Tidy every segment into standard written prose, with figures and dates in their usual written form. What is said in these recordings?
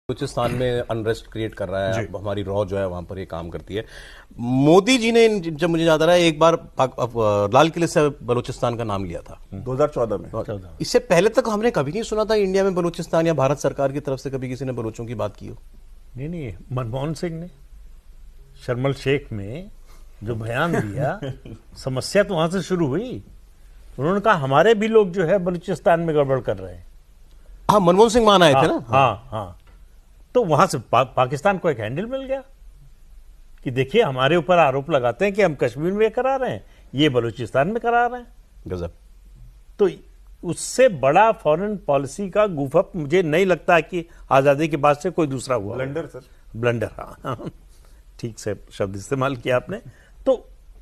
बलूचिस्तान में unrest create कर रहा है। हमारी रॉ जो है वहां पर ये काम करती है। मोदी जी ने, जब मुझे याद आ रहा है, एक बार लाल किले से बलूचिस्तान का नाम लिया था 2014 में। इससे पहले तक हमने कभी नहीं सुना था इंडिया में बलूचिस्तान या भारत सरकार की तरफ से कभी किसी ने बलूचों की बात की हो। नहीं, मनमोहन सिंह ने शर्म एल शेख में जो बयान दिया समस्या तो वहां से शुरू हुई। उन्होंने कहा हमारे भी लोग जो है बलूचिस्तान में गड़बड़ कर रहे हैं। हाँ, मनमोहन सिंह मान आए थे ना। हाँ। तो वहां से पाकिस्तान को एक हैंडल मिल गया कि देखिए हमारे ऊपर आरोप लगाते हैं कि हम कश्मीर में करा रहे हैं, ये बलूचिस्तान में करा रहे हैं। गजब। तो उससे बड़ा फॉरेन पॉलिसी का गुफअप मुझे नहीं लगता कि आजादी के बाद से कोई दूसरा हुआ। Blunder sir, blunder. हाँ, ठीक से शब्द इस्तेमाल किया आपने। तो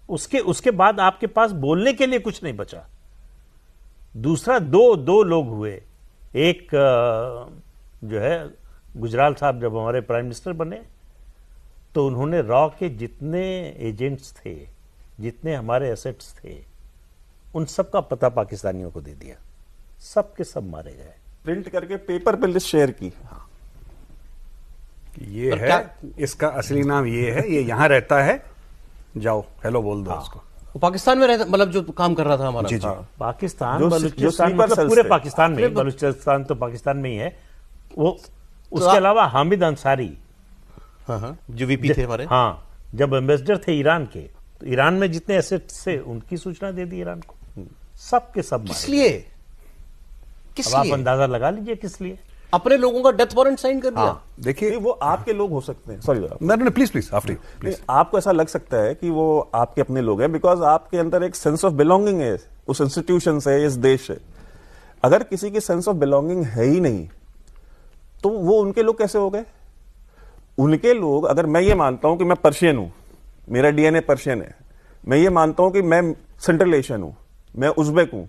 उसके बाद आपके पास बोलने के लिए कुछ नहीं बचा। दूसरा दो लोग हुए। एक जो है गुजराल साहब जब हमारे प्राइम मिनिस्टर बने तो उन्होंने रॉ के जितने एजेंट्स थे, जितने हमारे एसेट्स थे, उन सब का पता पाकिस्तानियों को दे दिया। सब के सब मारे गए। प्रिंट करके पेपर पे लिस्ट शेयर की। ये है इसका असली नाम, ये है, ये यहां रहता है, जाओ हेलो बोल दो उसको। वो पाकिस्तान में रहता, मतलब जो काम कर रहा था हमारा। जी। पाकिस्तान, बलूचिस्तान, मतलब पूरे पाकिस्तान में। बलूचिस्तान तो पाकिस्तान में ही है वो। उसके अलावा हामिद अंसारी, जो वीपी थे हमारे, हाँ, जब एम्बेसडर थे ईरान के, तो ईरान में जितने एसेट्स थे उनकी सूचना दे दी ईरान को। सब के सब। किस लिए? अब आप अंदाजा लगा लीजिए किस लिए। अपने लोगों का डेथ वारंट साइन कर दिया। देखिए वो आपके लोग हो सकते हैं। सॉरी, नहीं, प्लीज आफ्टर प्लीज। आपको ऐसा लग सकता है कि वो आपके अपने लोग हैं बिकॉज आपके अंदर एक सेंस ऑफ बिलोंगिंग है उस इंस्टीट्यूशन से, इस देश से। अगर किसी की सेंस ऑफ बिलोंगिंग है ही नहीं तो वो उनके लोग कैसे हो गए? उनके लोग, अगर मैं ये मानता हूं कि मैं पर्शियन हूं, मेरा डीएनए पर्शियन है, मैं ये मानता हूं कि मैं सेंट्रल एशियन हूं, मैं उज़्बेक हूं।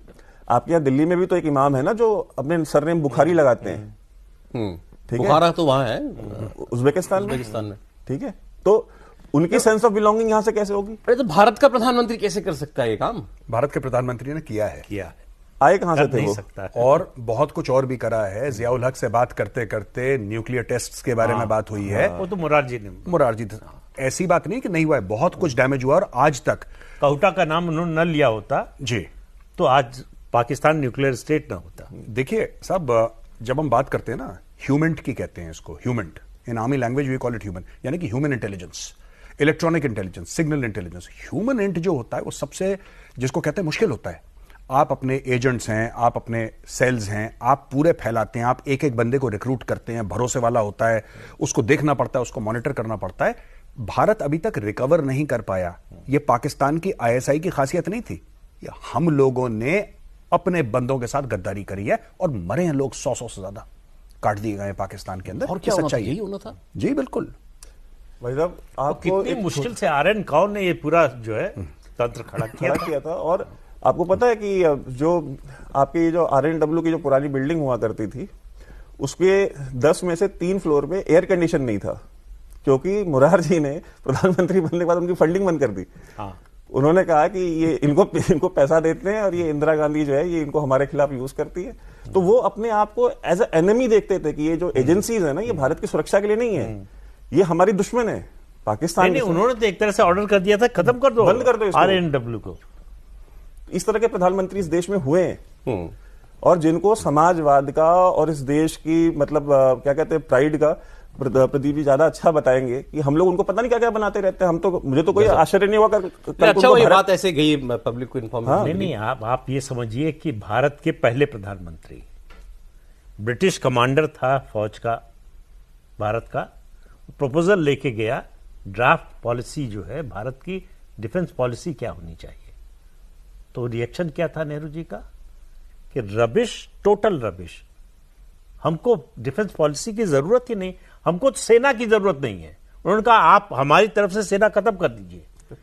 आपके यहाँ दिल्ली में भी तो एक इमाम है ना जो अपने सरनेम बुखारी लगाते हैं। ठीक है, बुखारा तो वहां है, उज़्बेकिस्तान में। ठीक है, तो उनकी सेंस ऑफ बिलोंगिंग यहां से कैसे होगी? अरे तो भारत का प्रधानमंत्री कैसे कर सकता है ये काम? भारत के प्रधानमंत्री ने किया है। आए कहां से थे नहीं वो? सकता। और बहुत कुछ और भी करा है। जियाउल हक से बात करते करते न्यूक्लियर टेस्ट्स के बारे में बात हुई है। वो तो मुरारजी ने। ऐसी बात नहीं कि नहीं हुआ है, बहुत कुछ डैमेज हुआ। और आज तक कहूटा का नाम उन्होंने न लिया होता जी तो आज पाकिस्तान न्यूक्लियर स्टेट ना होता। देखिए साहब, जब हम बात करते हैं ना, ह्यूमेंट की कहते हैं इसको, HUMINT in army language we call it human, यानी कि human intelligence, electronic intelligence, signal intelligence. Human int जो होता है वो सबसे, जिसको कहते हैं, मुश्किल होता है। आप अपने एजेंट्स हैं, आप अपने सेल्स हैं, आप पूरे फैलाते हैं, आप एक एक बंदे को रिक्रूट करते हैं, भरोसे वाला होता है, उसको देखना पड़ता है, उसको मॉनिटर करना पड़ता है। भारत अभी तक रिकवर नहीं कर पाया। ये पाकिस्तान की आईएसआई की खासियत नहीं थी, ये हम लोगों ने अपने बंदों के साथ गद्दारी करी है और मरे हैं लोग 100 से ज्यादा, काट दिए गए पाकिस्तान के अंदर। और क्या सच्चाई यही होना था? जी बिल्कुल। भाई साहब, आपको कितनी मुश्किल से आरएन कौर ने ये पूरा जो है तंत्र खड़ा किया था। और आपको पता है कि जो आपकी जो RNW की जो पुरानी बिल्डिंग हुआ करती थी, उसके 10 में से 3 फ्लोर पे एयर कंडीशन नहीं था, क्योंकि मुरारजी ने प्रधानमंत्री बनने के बाद उनकी फंडिंग बंद कर दी। उन्होंने कहा कि ये इनको पैसा देते हैं और ये इंदिरा गांधी जो है ये इनको हमारे खिलाफ यूज करती है। तो वो अपने आप को एज ए एनिमी देखते थे कि ये जो एजेंसीज है ना, ये भारत की सुरक्षा के लिए नहीं है, ये हमारी दुश्मन है पाकिस्तान। नहीं, उन्होंने तो एक तरह से ऑर्डर कर दिया था, खत्म कर दो, बंद कर दो RNW को। इस तरह के प्रधानमंत्री इस देश में हुए हैं और जिनको समाजवाद का और इस देश की, मतलब क्या कहते हैं, प्राइड का, प्रदीप जी ज्यादा अच्छा बताएंगे कि हम लोग उनको पता नहीं क्या क्या बनाते रहते हैं। हम तो, मुझे तो कोई आश्चर्य नहीं हुआ। अच्छा, वो ये बात ऐसे गई पब्लिक को इन्फॉर्मेशन। नहीं, आप ये समझिए कि भारत के पहले प्रधानमंत्री, ब्रिटिश कमांडर था फौज का भारत का, प्रपोजल लेके गया, ड्राफ्ट पॉलिसी जो है भारत की डिफेंस पॉलिसी क्या होनी चाहिए। तो रिएक्शन क्या था नेहरू जी का कि रबिश, टोटल रबिश, हमको डिफेंस पॉलिसी की जरूरत ही नहीं, हमको सेना की जरूरत नहीं है। उन्होंने कहा आप हमारी तरफ से सेना खत्म कर दीजिए।